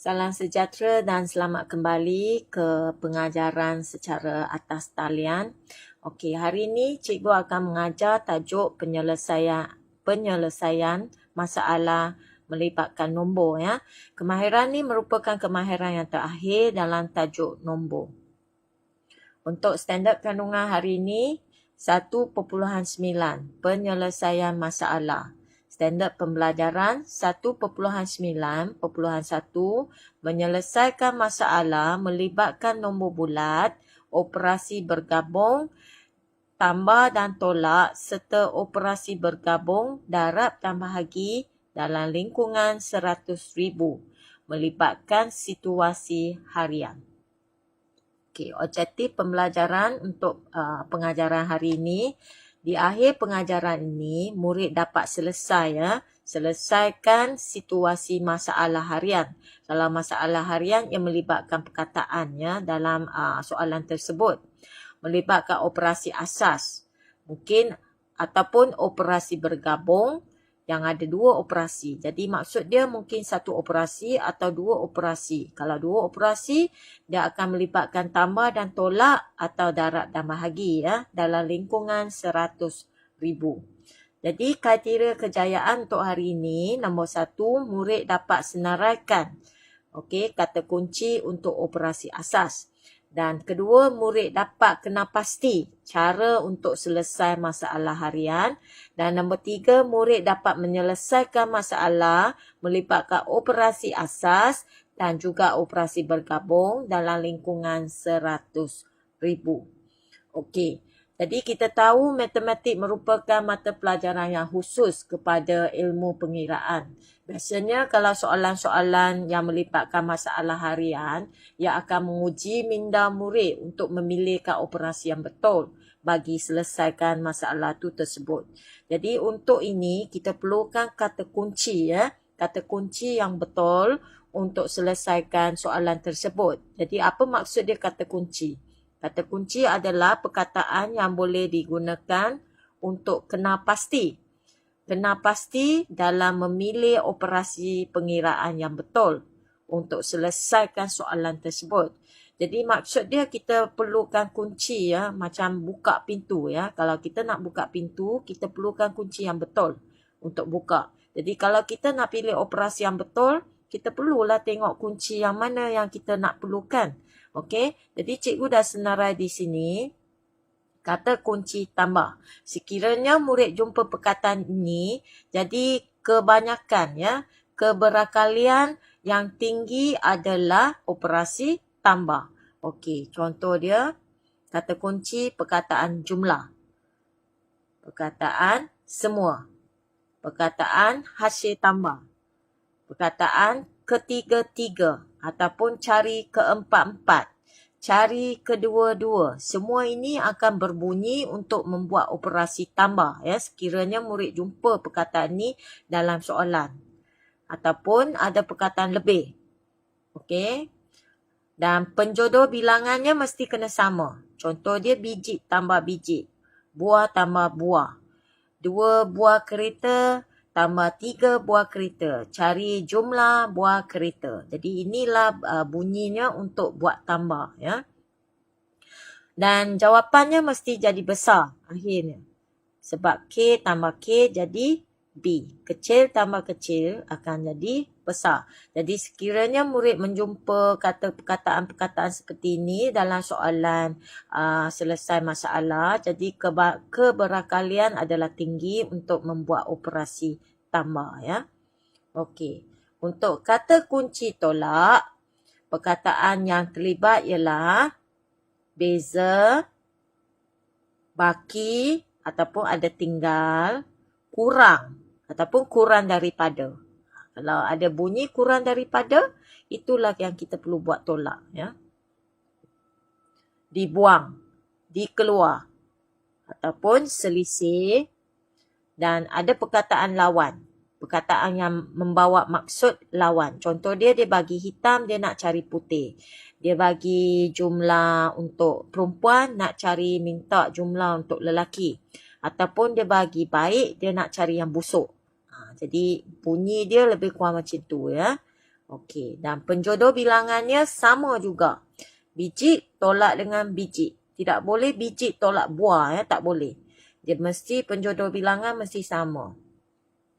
Salam sejahtera dan selamat kembali ke pengajaran secara atas talian. Okey, hari ini cikgu akan mengajar tajuk penyelesaian masalah melibatkan nombor ya. Kemahiran ni merupakan kemahiran yang terakhir dalam tajuk nombor. Untuk standard kandungan hari ini 1.9 penyelesaian masalah. Standard pembelajaran 1.9.1 menyelesaikan masalah melibatkan nombor bulat, operasi bergabung, tambah dan tolak serta operasi bergabung, darab dan bahagi dalam lingkungan 100,000 melibatkan situasi harian. Okey, objektif pembelajaran untuk pengajaran hari ini. Di akhir pengajaran ini, murid dapat selesaikan situasi masalah harian. Kalau masalah harian yang melibatkan perkataan ya dalam soalan tersebut. Melibatkan operasi asas. Mungkin ataupun operasi bergabung yang ada dua operasi. Jadi maksud dia mungkin satu operasi atau dua operasi. Kalau dua operasi, dia akan melibatkan tambah dan tolak atau darab dan bahagi ya dalam lingkungan 100,000. Jadi kriteria kejayaan untuk hari ini, nombor 1, murid dapat senaraikan kata kunci untuk operasi asas. Dan kedua, murid dapat kena pasti cara untuk selesai masalah harian. Dan nombor 3, murid dapat menyelesaikan masalah melibatkan operasi asas dan juga operasi bergabung dalam lingkungan 100,000. Okey. Jadi kita tahu matematik merupakan mata pelajaran yang khusus kepada ilmu pengiraan. Biasanya kalau soalan-soalan yang melibatkan masalah harian, ia akan menguji minda murid untuk memilihkan operasi yang betul bagi selesaikan masalah itu tersebut. Jadi untuk ini kita perlukan kata kunci ya, kata kunci yang betul untuk selesaikan soalan tersebut. Jadi apa maksud dia kata kunci? Kata kunci adalah perkataan yang boleh digunakan untuk kena pasti. Kena pasti dalam memilih operasi pengiraan yang betul untuk selesaikan soalan tersebut. Jadi maksud dia kita perlukan kunci ya, macam buka pintu ya. Kalau kita nak buka pintu, kita perlukan kunci yang betul untuk buka. Jadi kalau kita nak pilih operasi yang betul, kita perlulah tengok kunci yang mana yang kita nak perlukan. Okey, jadi cikgu dah senarai di sini kata kunci tambah. Sekiranya murid jumpa perkataan ini, jadi kebanyakan ya, keberakalian yang tinggi adalah operasi tambah. Okey, contoh dia kata kunci perkataan jumlah. Perkataan semua. Perkataan hasil tambah. Perkataan ketiga-tiga ataupun cari keempat-empat, cari kedua-dua. Semua ini akan berbunyi untuk membuat operasi tambah ya, sekiranya murid jumpa perkataan ini dalam soalan. Ataupun ada perkataan lebih. Okey. Dan penjodoh bilangannya mesti kena sama. Contoh dia biji tambah biji, buah tambah buah. 2 buah kereta tambah 3 buah kereta. Cari jumlah buah kereta. Jadi inilah bunyinya untuk buat tambah ya. Dan jawapannya mesti jadi besar akhirnya. Sebab K tambah K jadi B. Kecil tambah kecil akan jadi besar. Jadi sekiranya murid menjumpa perkataan-perkataan seperti ini dalam soalan selesai masalah, jadi keberakalian adalah tinggi untuk membuat operasi tambah ya. Okey. Untuk kata kunci tolak, perkataan yang terlibat ialah beza, baki ataupun ada tinggal, kurang ataupun kurang daripada. Kalau ada bunyi kurang daripada, itulah yang kita perlu buat tolak ya. Dibuang, dikeluar ataupun selisih, dan ada perkataan lawan. Perkataan yang membawa maksud lawan. Contoh dia bagi hitam, dia nak cari putih. Dia bagi jumlah untuk perempuan, nak cari minta jumlah untuk lelaki. Ataupun dia bagi baik, dia nak cari yang busuk. Jadi bunyi dia lebih kurang macam tu ya. Okey, dan penjodoh bilangannya sama juga. Biji tolak dengan biji. Tidak boleh biji tolak buah, ya, tak boleh. Dia mesti penjodoh bilangan mesti sama.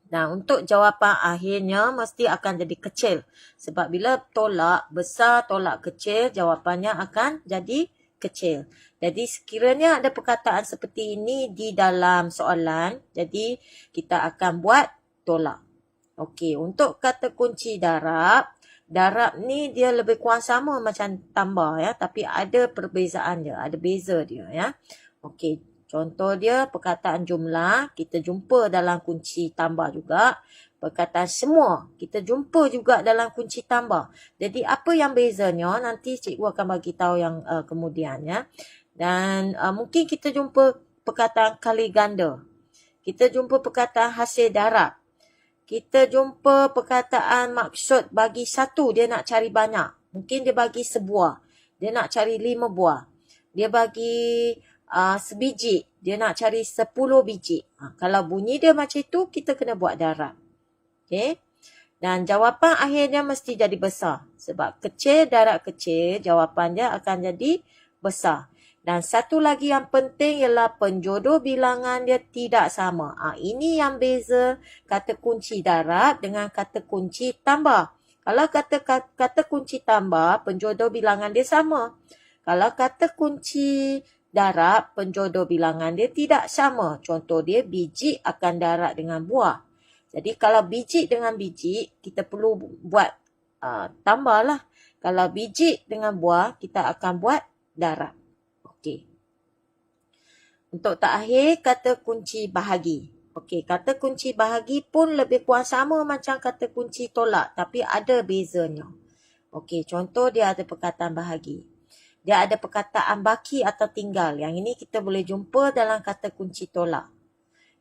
Dan untuk jawapan akhirnya mesti akan jadi kecil. Sebab bila tolak besar, tolak kecil, jawapannya akan jadi kecil. Jadi sekiranya ada perkataan seperti ini di dalam soalan, jadi kita akan buat tolak. Okey, untuk kata kunci darab, darab ni dia lebih kurang sama macam tambah, ya, tapi ada perbezaan dia, ada beza dia, ya. Okey, contoh dia perkataan jumlah, kita jumpa dalam kunci tambah juga. Perkataan semua, kita jumpa juga dalam kunci tambah. Jadi apa yang bezanya, nanti cikgu akan bagi tahu yang kemudian, ya. Dan mungkin kita jumpa perkataan kali ganda. Kita jumpa perkataan hasil darab. Kita jumpa perkataan maksud bagi satu, dia nak cari banyak. Mungkin dia bagi sebuah, dia nak cari 5 buah. Dia bagi sebiji, dia nak cari 10 biji. Kalau bunyi dia macam itu, kita kena buat darab. Okay? Dan jawapan akhirnya mesti jadi besar. Sebab kecil darab kecil, jawapan dia akan jadi besar. Dan satu lagi yang penting ialah penjodoh bilangan dia tidak sama. Ini yang beza kata kunci darab dengan kata kunci tambah. Kalau kata kunci tambah, penjodoh bilangan dia sama. Kalau kata kunci darab, penjodoh bilangan dia tidak sama. Contoh dia, biji akan darab dengan buah. Jadi kalau biji dengan biji, kita perlu buat tambah lah. Kalau biji dengan buah, kita akan buat darab. Okey. Untuk terakhir, kata kunci bahagi. Okey, kata kunci bahagi pun lebih kurang sama macam kata kunci tolak, tapi ada bezanya. Okey, contoh dia ada perkataan bahagi. Dia ada perkataan baki atau tinggal. Yang ini kita boleh jumpa dalam kata kunci tolak.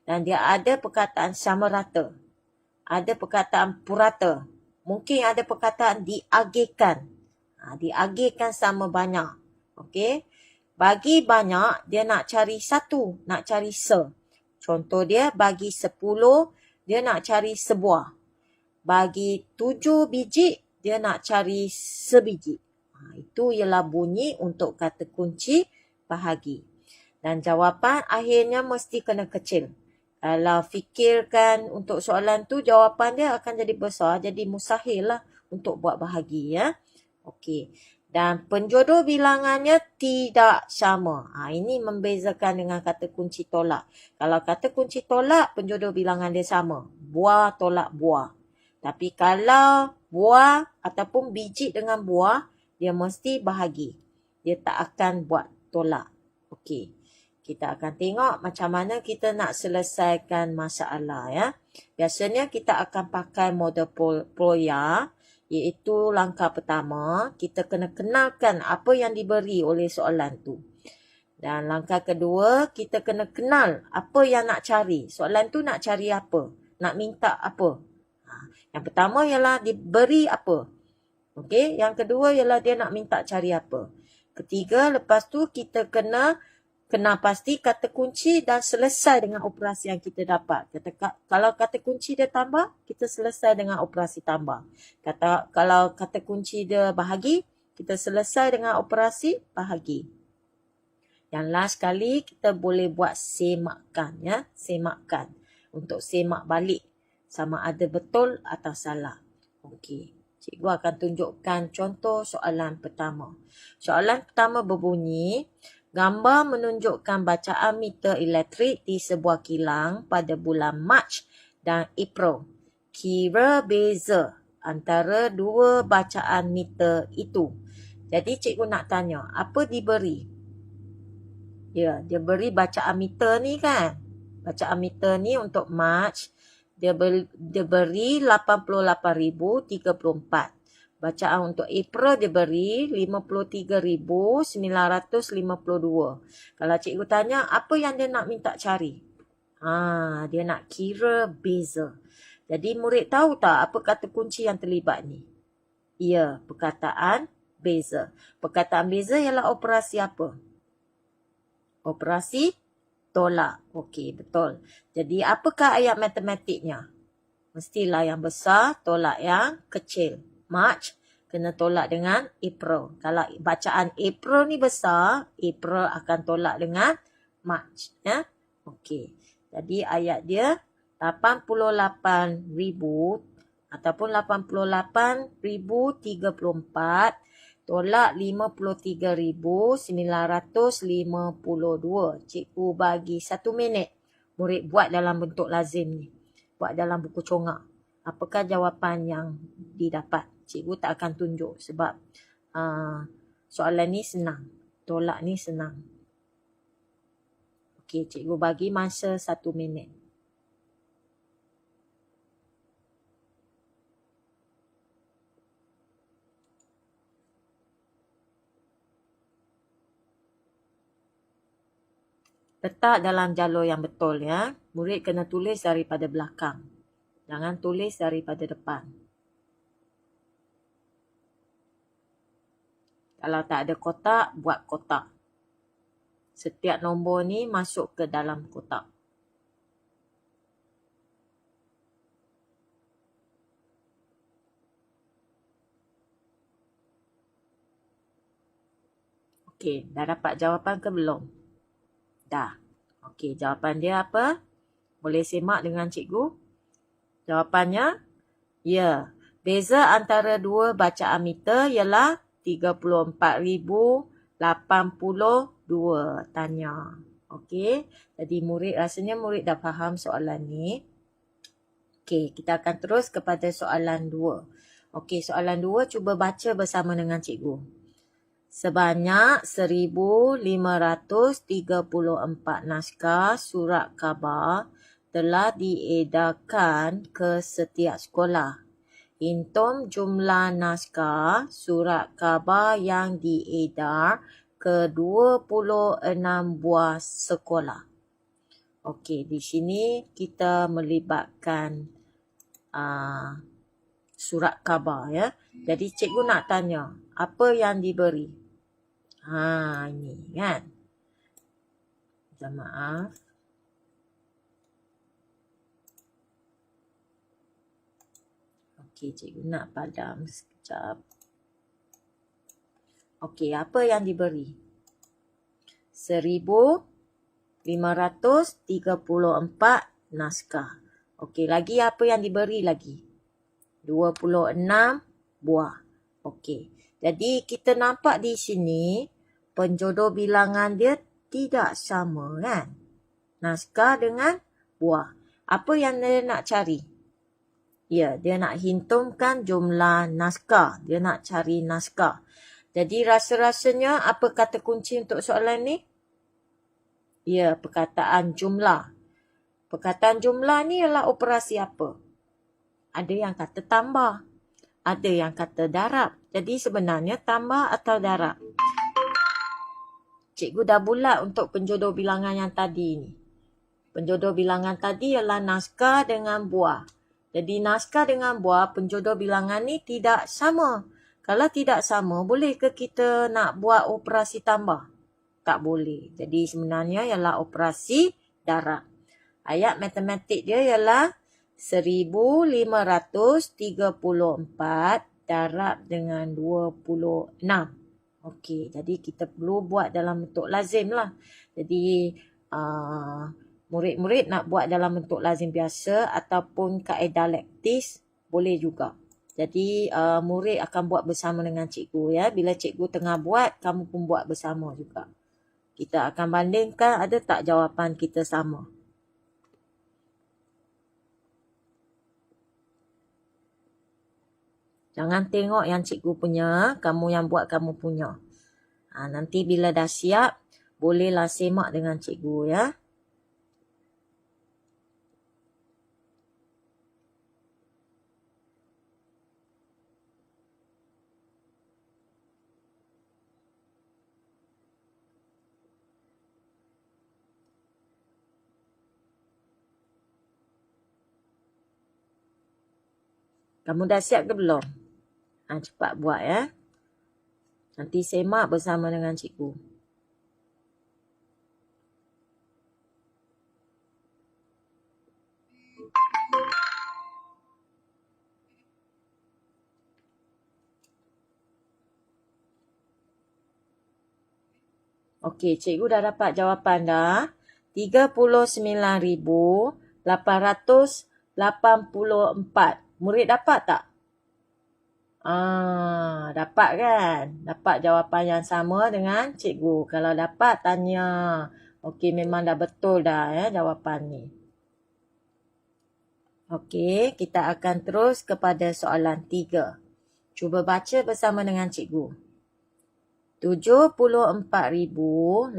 Dan dia ada perkataan sama rata. Ada perkataan purata. Mungkin ada perkataan diagihkan. Diagihkan sama banyak. Okey. Bagi banyak, dia nak cari satu, nak cari se. Contoh dia, bagi 10, dia nak cari sebuah. Bagi 7 biji, dia nak cari sebiji. Itu ialah bunyi untuk kata kunci bahagi. Dan jawapan akhirnya mesti kena kecil. Kalau fikirkan untuk soalan tu, jawapan dia akan jadi besar, jadi mustahil lah untuk buat bahagi, ya. Okey. Dan penjodoh bilangannya tidak sama. Ini membezakan dengan kata kunci tolak. Kalau kata kunci tolak, penjodoh bilangan dia sama. Buah tolak buah. Tapi kalau buah ataupun biji dengan buah, dia mesti bahagi. Dia tak akan buat tolak. Okey. Kita akan tengok macam mana kita nak selesaikan masalah, ya. Biasanya kita akan pakai model Proya. Iaitu langkah pertama, kita kena kenalkan apa yang diberi oleh soalan tu. Dan langkah kedua, kita kena kenal apa yang nak cari. Soalan tu nak cari apa? Nak minta apa? Yang pertama ialah diberi apa? Okey, yang kedua ialah dia nak minta cari apa? Ketiga, lepas tu kita kena pasti kata kunci dan selesai dengan operasi yang kita dapat. Kalau kata kunci dia tambah, kita selesai dengan operasi tambah. Kalau kata kunci dia bahagi, kita selesai dengan operasi bahagi. Yang last sekali, kita boleh buat semakan, ya. Semakan. Untuk semak balik. Sama ada betul atau salah. Okey. Cikgu akan tunjukkan contoh soalan pertama. Soalan pertama berbunyi, gambar menunjukkan bacaan meter elektrik di sebuah kilang pada bulan Mac dan April. Kira beza antara dua bacaan meter itu. Jadi cikgu nak tanya, apa diberi? Ya, dia beri bacaan meter ni kan. Bacaan meter ni untuk Mac, dia beri 88,034. Bacaan untuk April dia beri 53,952. Kalau cikgu tanya, apa yang dia nak minta cari? Dia nak kira beza. Jadi murid tahu tak apa kata kunci yang terlibat ni? Ya, perkataan beza. Perkataan beza ialah operasi apa? Operasi tolak. Okey, betul. Jadi apakah ayat matematiknya? Mestilah yang besar tolak yang kecil. March kena tolak dengan April. Kalau bacaan April ni besar, April akan tolak dengan March. Ya? Okey. Jadi ayat dia 88,000 ataupun 88,034 tolak 53,952. Cikgu bagi 1 minit. Murid buat dalam bentuk lazim ni. Buat dalam buku congak. Apakah jawapan yang didapat? Cikgu tak akan tunjuk sebab soalan ni senang. Tolak ni senang. Okey, cikgu bagi masa 1 minit. Letak dalam jalur yang betul ya. Murid kena tulis daripada belakang. Jangan tulis daripada depan. Kalau tak ada kotak, buat kotak. Setiap nombor ni masuk ke dalam kotak. Okey, dah dapat jawapan ke belum? Dah. Okey, jawapan dia apa? Boleh semak dengan cikgu? Jawapannya, ya. Beza antara dua bacaan meter ialah 34,082. Tanya. Okey, jadi rasanya murid dah faham soalan ni. Okey, kita akan terus kepada soalan 2. Okey, soalan 2 cuba baca bersama dengan cikgu. Sebanyak 1,534 naskah surat khabar telah diedarkan ke setiap sekolah. Hitung jumlah naskah surat khabar yang diedar ke 26 buah sekolah. Okey, di sini kita melibatkan surat khabar ya. Jadi cikgu nak tanya, apa yang diberi? Ini kan. Minta maaf. Okey, cikgu nak padam sekejap. Okey, apa yang diberi? 1,534 naskah. Okey, lagi apa yang diberi lagi? 26 buah. Okey. Jadi kita nampak di sini penjodoh bilangan dia tidak sama kan? Naskah dengan buah. Apa yang dia nak cari? Ya, dia nak hitungkan jumlah naskah. Dia nak cari naskah. Jadi rasa-rasanya apa kata kunci untuk soalan ni? Ya, perkataan jumlah. Perkataan jumlah ni ialah operasi apa? Ada yang kata tambah. Ada yang kata darab. Jadi sebenarnya tambah atau darab? Cikgu dah bulat untuk penjodoh bilangan yang tadi ni. Penjodoh bilangan tadi ialah naskah dengan buah. Jadi naskah dengan buah penjodoh bilangan ni tidak sama. Kalau tidak sama, boleh ke kita nak buat operasi tambah? Tak boleh. Jadi sebenarnya ialah operasi darab. Ayat matematik dia ialah 1,534 darab dengan 26. Okey, jadi kita perlu buat dalam bentuk lazim lah. Jadi murid-murid nak buat dalam bentuk lazim biasa ataupun kaedah lektis boleh juga. Jadi murid akan buat bersama dengan cikgu ya. Bila cikgu tengah buat, kamu pun buat bersama juga. Kita akan bandingkan ada tak jawapan kita sama. Jangan tengok yang cikgu punya, kamu yang buat kamu punya. Nanti bila dah siap, bolehlah semak dengan cikgu ya. Kamu dah siap ke belum? Cepat buat ya. Nanti semak bersama dengan cikgu. Okey, cikgu dah dapat jawapan dah. 39,884. Murid dapat tak? Dapat kan? Dapat jawapan yang sama dengan cikgu. Kalau dapat, tanya. Okey, memang dah betul dah ya jawapan ni. Okey, kita akan terus kepada soalan 3. Cuba baca bersama dengan cikgu. 74,888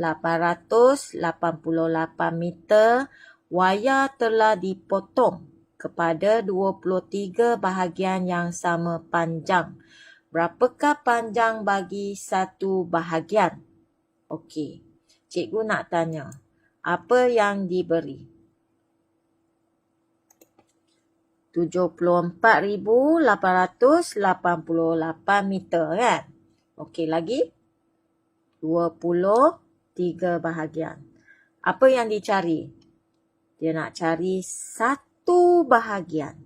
meter wayar telah dipotong kepada 23 bahagian yang sama panjang. Berapakah panjang bagi satu bahagian? Okey, cikgu nak tanya, apa yang diberi? 74,888 meter kan? Okey, lagi 23 bahagian. Apa yang dicari? Dia nak cari satu bahagian.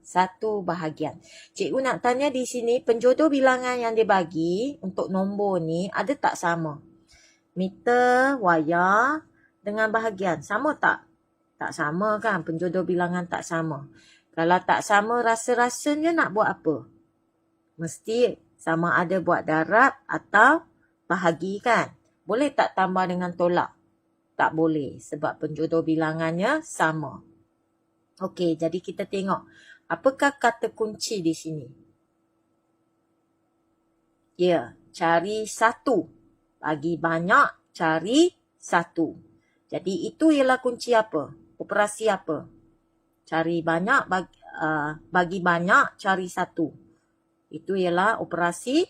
Satu bahagian. Cikgu nak tanya di sini, penjodoh bilangan yang dia bagi untuk nombor ni ada tak sama? Meter, wayar dengan bahagian. Sama tak? Tak sama kan? Penjodoh bilangan tak sama. Kalau tak sama, rasa-rasanya nak buat apa? Mesti sama ada buat darab atau bahagi kan? Boleh tak tambah dengan tolak? Tak boleh sebab penjodoh bilangannya sama. Okey, jadi kita tengok. Apakah kata kunci di sini? Ya, cari satu. Bagi banyak, cari satu. Jadi itu ialah kunci apa? Operasi apa? Cari banyak, bagi banyak, cari satu. Itu ialah operasi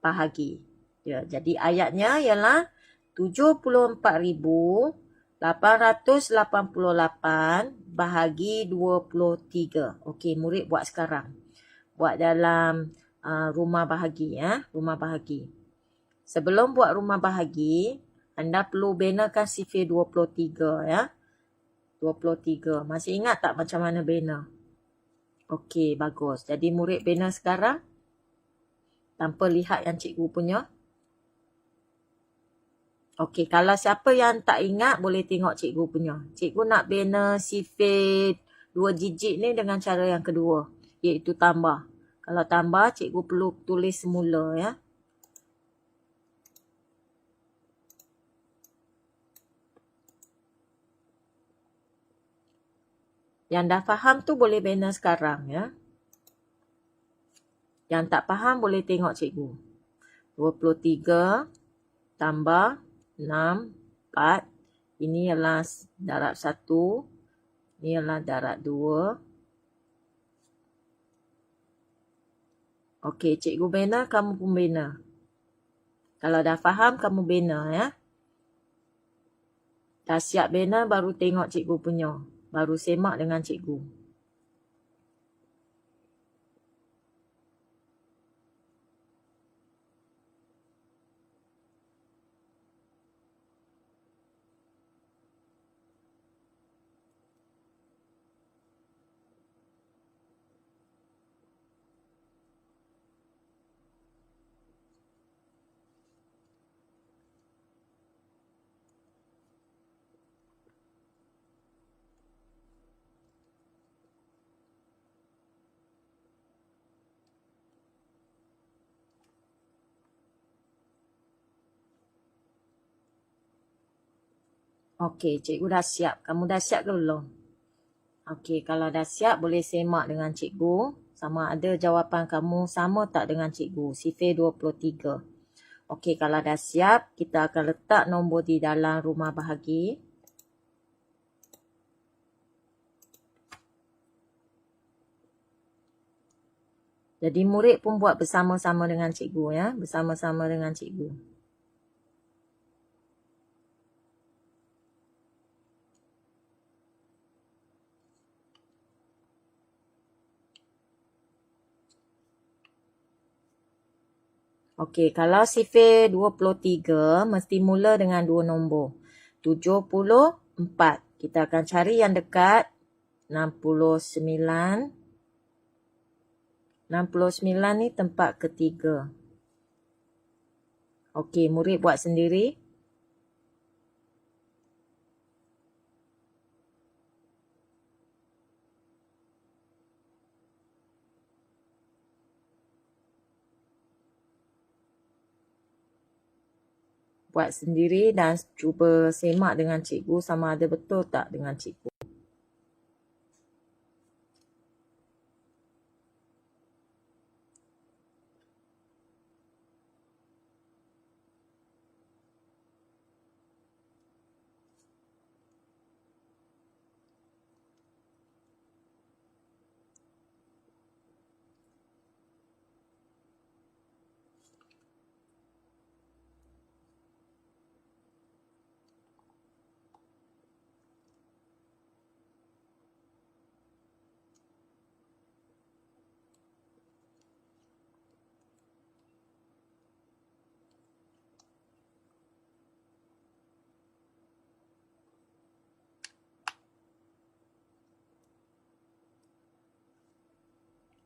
bahagi. Ya, jadi ayatnya ialah 74,888 bahagi 23. Okey, murid buat sekarang. Buat dalam rumah bahagi ya, rumah bahagi. Sebelum buat rumah bahagi, anda perlu benakan sifir 23 ya. 23. Masih ingat tak macam mana bena? Okey, bagus. Jadi murid bena sekarang tanpa lihat yang cikgu punya. Okey, kalau siapa yang tak ingat boleh tengok cikgu punya. Cikgu nak bina sifir 2 digit ni dengan cara yang kedua, iaitu tambah. Kalau tambah, cikgu perlu tulis semula ya. Yang dah faham tu boleh bina sekarang ya. Yang tak faham boleh tengok cikgu. 23 tambah 6, 4. Ini ialah darab 1. Ini ialah darab 2. Okey, cikgu bina, kamu pun bina. Kalau dah faham, kamu bina ya. Dah siap bina, baru tengok cikgu punya. Baru semak dengan cikgu. Okey, cikgu dah siap. Kamu dah siap ke belum? Okey, kalau dah siap boleh semak dengan cikgu. Sama ada jawapan kamu sama tak dengan cikgu. Sifir 23. Okey, kalau dah siap, kita akan letak nombor di dalam rumah bahagi. Jadi murid pun buat bersama-sama dengan cikgu ya. Bersama-sama dengan cikgu. Okey, kalau sifir 23 mesti mula dengan dua nombor. 74. Kita akan cari yang dekat. 69. 69 ni tempat ketiga. Okey, murid buat sendiri. Buat sendiri dan cuba semak dengan cikgu sama ada betul tak dengan cikgu.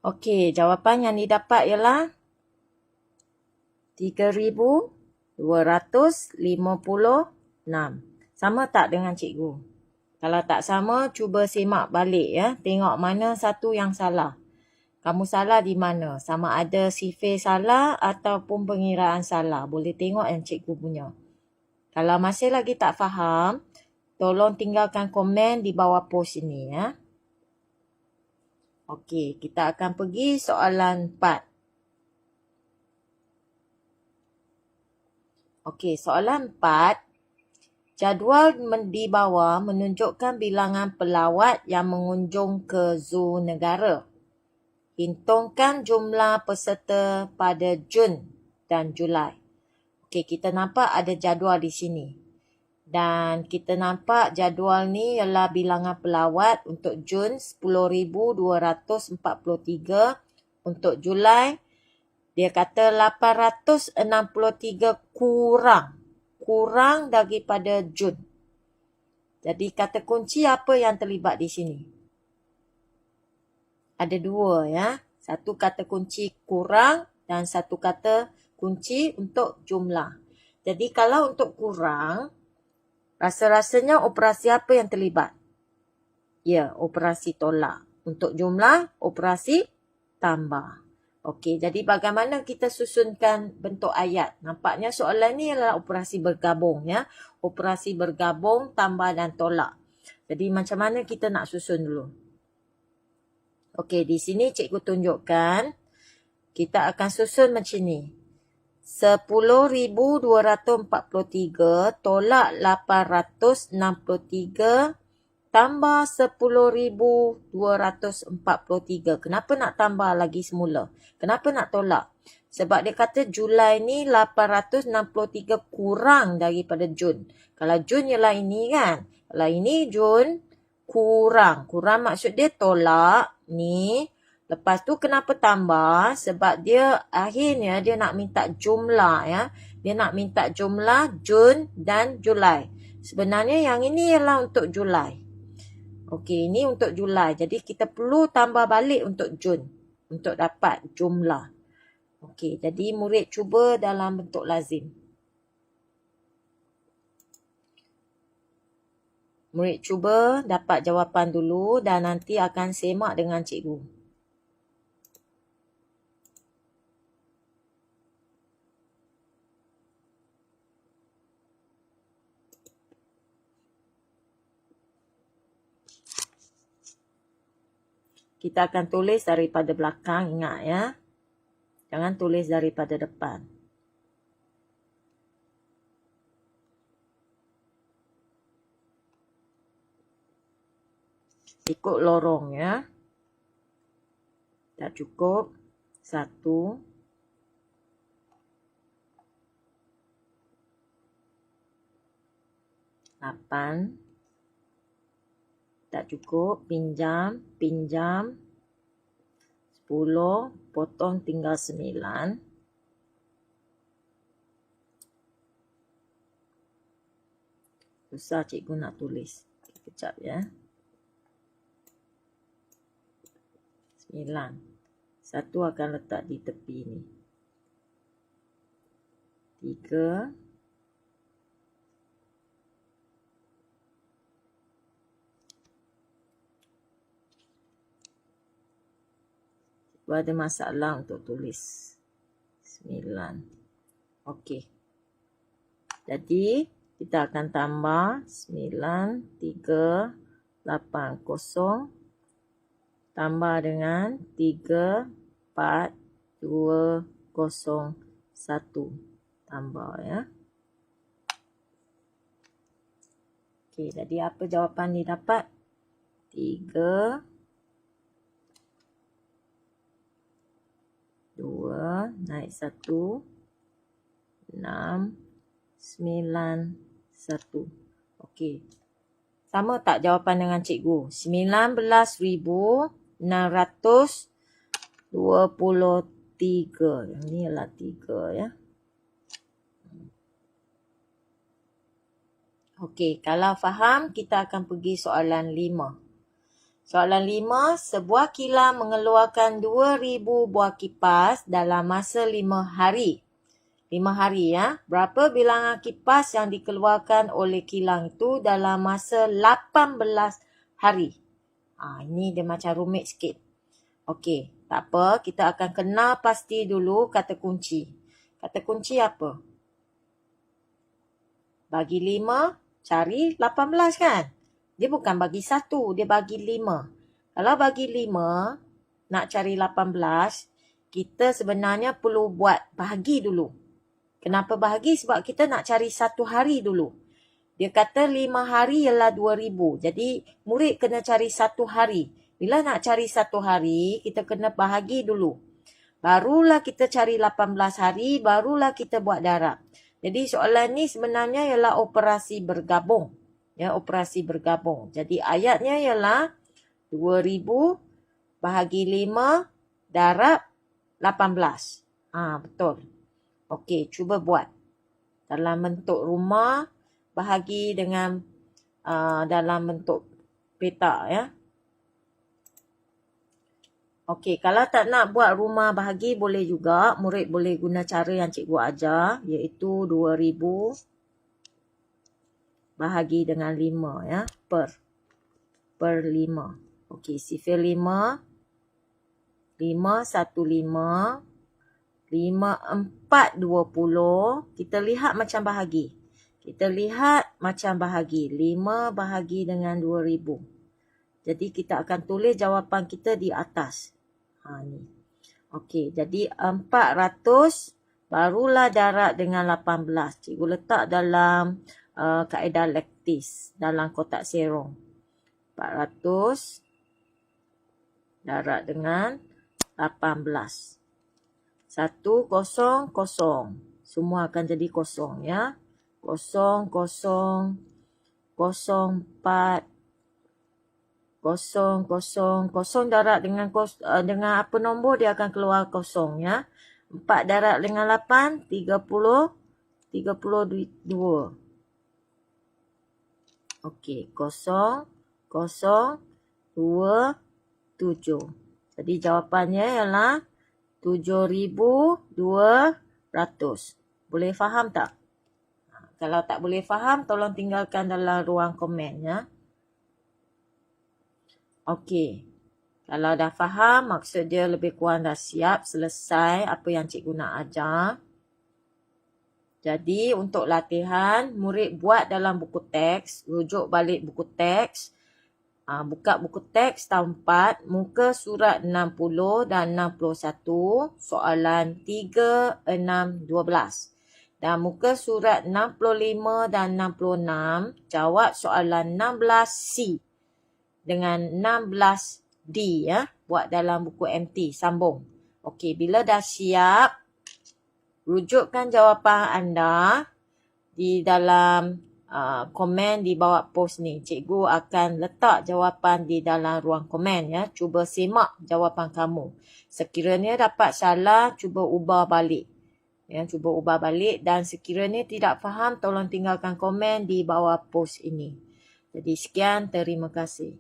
Okey, jawapan yang didapat ialah 3,256. Sama tak dengan cikgu? Kalau tak sama, cuba semak balik ya. Tengok mana satu yang salah. Kamu salah di mana? Sama ada sifir salah ataupun pengiraan salah. Boleh tengok yang cikgu punya. Kalau masih lagi tak faham, tolong tinggalkan komen di bawah post ini ya. Okey, kita akan pergi soalan 4. Okey, soalan 4. Jadual di bawah menunjukkan bilangan pelawat yang mengunjung ke zoo negara. Hitungkan jumlah peserta pada Jun dan Julai. Okey, kita nampak ada jadual di sini. Dan kita nampak jadual ni ialah bilangan pelawat untuk Jun 10,243. Untuk Julai, dia kata 863 kurang daripada Jun. Jadi kata kunci apa yang terlibat di sini? Ada dua ya. Satu kata kunci kurang dan satu kata kunci untuk jumlah. Jadi kalau untuk kurang, rasa-rasanya operasi apa yang terlibat? Ya, operasi tolak. Untuk jumlah, operasi tambah. Okey, jadi bagaimana kita susunkan bentuk ayat? Nampaknya soalan ni adalah operasi bergabung ya. Operasi bergabung, tambah dan tolak. Jadi macam mana kita nak susun dulu? Okey, di sini cikgu tunjukkan. Kita akan susun macam ni. 10,243 tolak 863 tambah 10,243. Kenapa nak tambah lagi semula? Kenapa nak tolak? Sebab dia kata Julai ni 863 kurang daripada Jun. Kalau Jun ialah ini kan. Kalau ini Jun kurang. Kurang maksud dia tolak ni. Lepas tu kenapa tambah? Sebab dia akhirnya dia nak minta jumlah ya. Dia nak minta jumlah Jun dan Julai. Sebenarnya yang ini ialah untuk Julai. Okey, ini untuk Julai. Jadi kita perlu tambah balik untuk Jun. Untuk dapat jumlah. Okey, jadi murid cuba dalam bentuk lazim. Murid cuba dapat jawapan dulu dan nanti akan semak dengan cikgu. Kita akan tulis daripada belakang, ingat ya. Jangan tulis daripada depan. Ikut lorong ya. Tak cukup. 1. 8. Tak cukup. Pinjam. 10. Potong tinggal 9. Susah cikgu nak tulis. Kejap ya. 9. 1 akan letak di tepi ni. 3. Ada masalah untuk tulis 9. Okey. Jadi kita akan tambah 9, 3, 8, 0 tambah dengan 3, 4, 2, 0, 1 tambah ya. Okey, jadi apa jawapan didapat? 3, 2 naik 1, 6, 9, 1. Okey. Sama tak jawapan dengan cikgu? 19,623. Yang ni ialah 3 ya. Okey, kalau faham kita akan pergi soalan 5. Soalan 5, sebuah kilang mengeluarkan 2,000 buah kipas dalam masa 5 hari. 5 hari ya. Berapa bilangan kipas yang dikeluarkan oleh kilang itu dalam masa 18 hari? Ini dia macam rumit sikit. Okey, tak apa. Kita akan kenal pasti dulu kata kunci. Kata kunci apa? Bagi 5, cari 18 kan? Dia bukan bagi 1, dia bagi 5. Kalau bagi 5, nak cari 18, kita sebenarnya perlu buat bahagi dulu. Kenapa bahagi? Sebab kita nak cari 1 hari dulu. Dia kata 5 hari ialah 2,000. Jadi murid kena cari 1 hari. Bila nak cari 1 hari, kita kena bahagi dulu. Barulah kita cari 18 hari, barulah kita buat darab. Jadi soalan ni sebenarnya ialah operasi bergabung. Ya, operasi bergabung. Jadi ayatnya ialah 2,000 bahagi 5 darab 18. Betul. Okey, cuba buat. Dalam bentuk rumah, bahagi dengan dalam bentuk peta ya. Okey, kalau tak nak buat rumah bahagi boleh juga. Murid boleh guna cara yang cikgu ajar, iaitu 2,000 bahagi dengan 5 ya, per 5. Okey, sifar 5, 5, 1, 5, 5, 4, 20. Kita lihat macam bahagi. 5 bahagi dengan 2,000. Jadi kita akan tulis jawapan kita di atas. Ni. Okey, jadi 400 barulah darab dengan 18. Cikgu letak dalam kaedah lektis dalam kotak serong. 400 darab dengan 18. 100. Semua akan jadi kosong ya. 0, 0, 04, 0, 0, 0 darab dengan apa nombor dia akan keluar kosong ya. 4 darab dengan 8, 30, 32. Okey, 0, 0, 2, 7. Jadi jawapannya ialah 7,200. Boleh faham tak? Kalau tak boleh faham, tolong tinggalkan dalam ruang komen ya. Okey. Kalau dah faham, maksud dia lebih kurang dah siap, selesai apa yang cikgu nak ajar. Jadi untuk latihan, murid buat dalam buku teks, rujuk balik buku teks. Buka buku teks tahun 4, muka surat 60 dan 61, soalan 3, 6, 12. Dan muka surat 65 dan 66, jawab soalan 16C dengan 16D ya. Buat dalam buku MT, sambung. Okey, bila dah siap, rujukkan jawapan anda di dalam komen di bawah post ni. Cikgu akan letak jawapan di dalam ruang komen ya. Cuba semak jawapan kamu. Sekiranya dapat salah, cuba ubah balik. Ya, cuba ubah balik dan sekiranya tidak faham, tolong tinggalkan komen di bawah post ini. Jadi sekian, terima kasih.